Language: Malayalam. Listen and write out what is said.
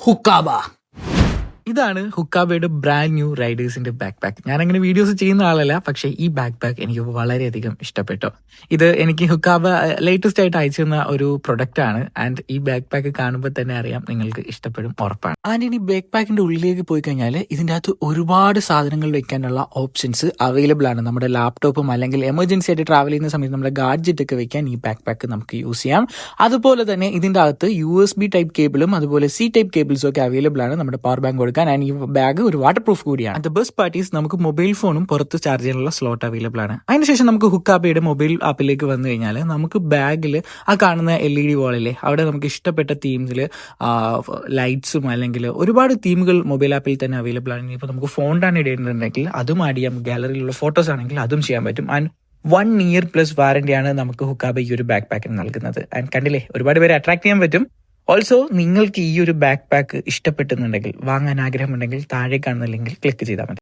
ഹുക്കാബ. ഇതാണ് ഹുക്കാബയുടെ ബ്രാൻഡ് ന്യൂ റൈഡേഴ്സിന്റെ ബാക്ക് പാക്ക്. ഞാനങ്ങനെ വീഡിയോസ് ചെയ്യുന്ന ആളല്ല, പക്ഷേ ഈ ബാക്ക് പാക്ക് എനിക്ക് വളരെയധികം ഇഷ്ടപ്പെട്ടു. ഇത് എനിക്ക് ഹുക്കാബ ലേറ്റസ്റ്റ് ആയിട്ട് അയച്ചിരുന്ന ഒരു പ്രൊഡക്റ്റ് ആണ്. ആൻഡ് ഈ ബാക്ക് പാക്ക് കാണുമ്പോൾ തന്നെ അറിയാം നിങ്ങൾക്ക് ഇഷ്ടപ്പെടും, ഉറപ്പാണ്. ആൻഡ് ഇനി ബാക്ക് പാക്കിന്റെ ഉള്ളിലേക്ക് പോയി കഴിഞ്ഞാൽ ഇതിൻ്റെ അകത്ത് ഒരുപാട് സാധനങ്ങൾ വെക്കാനുള്ള ഓപ്ഷൻസ് അവൈലബിൾ ആണ്. നമ്മുടെ ലാപ്ടോപ്പും അല്ലെങ്കിൽ എമർജൻസി ആയിട്ട് ട്രാവൽ ചെയ്യുന്ന സമയത്ത് നമ്മുടെ ഗാഡ്ജറ്റ് ഒക്കെ വെക്കാൻ ഈ ബാക്ക് പാക്ക് നമുക്ക് യൂസ് ചെയ്യാം. അതുപോലെ തന്നെ ഇതിൻ്റെ അകത്ത് USB ടൈപ്പ് കേബിളും അതുപോലെ C ടൈപ്പ് കേബിൾസും ഒക്കെ അവൈലബിൾ ആണ് നമ്മുടെ പവർ ബാങ്ക് കൊടുക്കാൻ. ആൻഡ് ഈ ബാഗ് ഒരു വാട്ടർ പ്രൂഫ് കൂടിയാണ്. ദ ബെസ്റ്റ് പാർട്ടീസ് നമുക്ക് മൊബൈൽ ഫോണും പുറത്ത് ചാർജ് ചെയ്യാനുള്ള സ്ലോട്ട് അവൈലബിൾ ആണ്. അതിനുശേഷം നമുക്ക് ഹുക്കാബയുടെ മൊബൈൽ ആപ്പിലേക്ക് വന്നു കഴിഞ്ഞാൽ നമുക്ക് ബാഗിൽ ആ കാണുന്ന LED വാളിലെ അവിടെ നമുക്ക് ഇഷ്ടപ്പെട്ട തീംസിൽ ലൈറ്റ്സും അല്ലെങ്കിൽ ഒരുപാട് തീമുകൾ മൊബൈൽ ആപ്പിൽ തന്നെ അവൈലബിൾ ആണ്. ഇപ്പോൾ നമുക്ക് ഫോണ്ടാണ് ഇടേണ്ടതുണ്ടെങ്കിൽ അതും ആഡ് ചെയ്യാം. ഗാലറിയിലുള്ള ഫോട്ടോസ് ആണെങ്കിൽ അതും ചെയ്യാൻ പറ്റും. ആൻഡ് 1 year പ്ലസ് വാറന്റിയാണ് നമുക്ക് ഹുക്കാബ ഈ ഒരു ബാക്ക് പാക്കിന് നൽകുന്നത്. ആൻഡ് കണ്ടില്ലേ, ഒരുപാട് പേരെ അട്രാക്ട് ചെയ്യാൻ പറ്റും. ഓൾസോ നിങ്ങൾക്ക് ഈ ഒരു ബാക്ക് പാക്ക് ഇഷ്ടപ്പെട്ടുന്നുണ്ടെങ്കിൽ, വാങ്ങാൻ ആഗ്രഹമുണ്ടെങ്കിൽ താഴെ കാണുന്ന ലിങ്കിൽ ക്ലിക്ക് ചെയ്താൽ മതി.